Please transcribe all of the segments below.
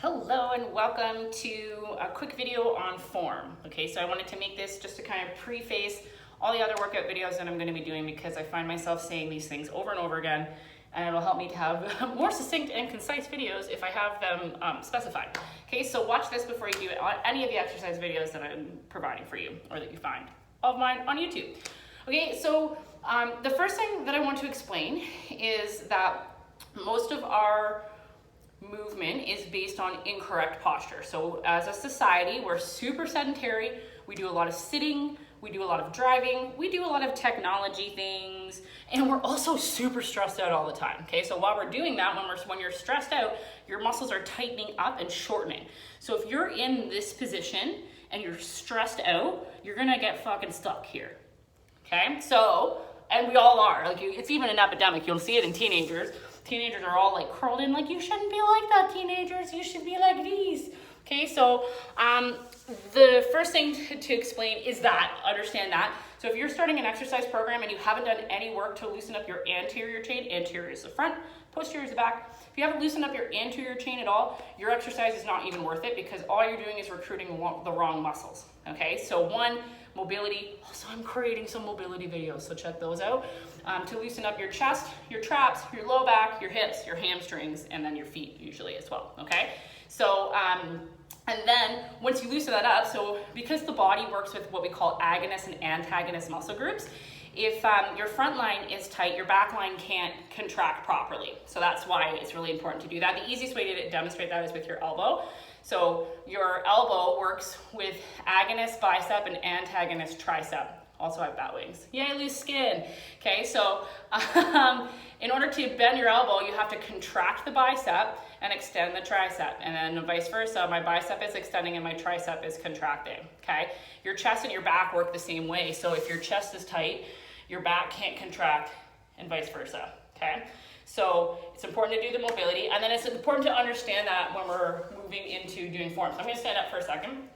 Hello and welcome to a quick video on form. Okay, so I wanted to make this just to kind of preface all the other workout videos that I'm going to be doing because I find myself saying these things over and over again, and it'll help me to have more succinct and concise videos if I have them specified. Okay, so watch this before you do any of the exercise videos that I'm providing for you or that you find of mine on YouTube. Okay, so the first thing that I want to explain is that most of our movement is based on incorrect posture. So as a society, we're super sedentary. We do a lot of sitting, we do a lot of driving, we do a lot of technology things, and we're also super stressed out all the time. Okay, so while we're doing that, when you're stressed out, your muscles are tightening up and shortening. So if you're in this position and you're stressed out, you're gonna get fucking stuck here. Okay, so, and we all are, like it's even an epidemic. You'll see it in teenagers. Teenagers are all like curled in, like you shouldn't be like that, teenagers, you should be like these. Okay, so the first thing to explain is that, understand that. So if you're starting an exercise program and you haven't done any work to loosen up your anterior chain, anterior is the front, posterior is the back. If you haven't loosened up your anterior chain at all, your exercise is not even worth it because all you're doing is recruiting the wrong muscles. Okay, so one, mobility. Also, I'm creating some mobility videos, so check those out. To loosen up your chest, your traps, your low back, your hips, your hamstrings, and then your feet usually as well, okay? So, and then once you loosen that up, so because the body works with what we call agonist and antagonist muscle groups, if your front line is tight, your back line can't contract properly. So that's why it's really important to do that. The easiest way to demonstrate that is with your elbow. So your elbow works with agonist bicep and antagonist tricep. Also I have bat wings. Yay, loose skin. Okay, so in order to bend your elbow, you have to contract the bicep and extend the tricep. And then vice versa, my bicep is extending and my tricep is contracting. Okay, your chest and your back work the same way. So if your chest is tight, your back can't contract and vice versa. Okay, so it's important to do the mobility. And then it's important to understand that when we're moving into doing form. So I'm gonna stand up for a second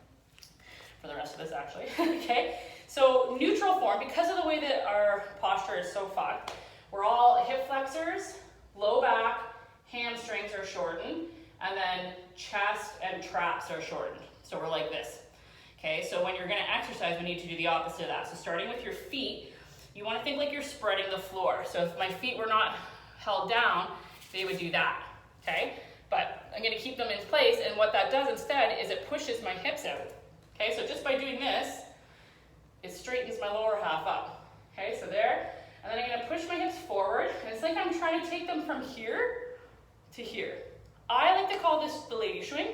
for the rest of this actually, okay? So neutral form, because of the way that our posture is so fucked, we're all hip flexors, low back, hamstrings are shortened, and then chest and traps are shortened. So we're like this, okay? So when you're gonna exercise, we need to do the opposite of that. So starting with your feet, you wanna think like you're spreading the floor. So if my feet were not held down, they would do that, okay? But I'm gonna keep them in place, and what that does instead is it pushes my hips out, okay? So just by doing this, it straightens my lower half up, okay? So there, and then I'm gonna push my hips forward, and it's like I'm trying to take them from here to here. I like to call this the lady swing.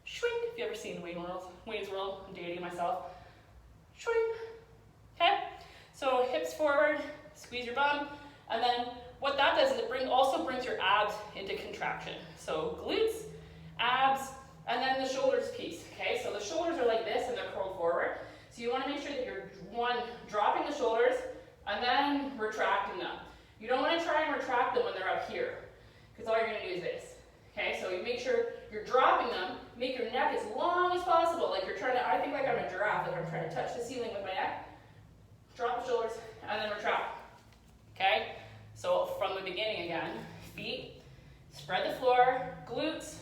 Swing, if you ever seen Wayne's World, I'm dating myself. Swing, okay? So hips forward, squeeze your bum, and then what that does is it also brings your abs into contraction. So glutes, abs, and then the shoulders piece, okay? So the shoulders are like this and they're curled forward. So you wanna make sure that you're, one, dropping the shoulders and then retracting them. You don't wanna try and retract them when they're up here because all you're gonna do is this, okay? So you make sure you're dropping them, make your neck as long as possible, like you're trying to, I think like I'm a giraffe, like I'm trying to touch the ceiling with my neck. Drop the shoulders and then retract, okay? So from the beginning again, feet, spread the floor, glutes,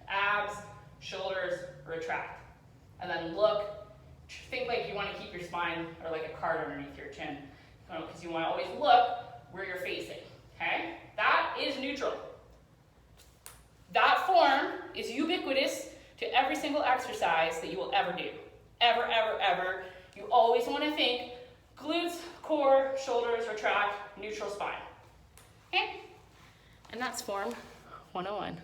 abs, shoulders, retract. And then look, think like you want to keep your spine or like a card underneath your chin, because you want to always look where you're facing, okay? That is neutral. That form is ubiquitous to every single exercise that you will ever do. Ever, ever, ever. You always want to think glutes, core, shoulders, retract, neutral spine. Okay? And that's form 101.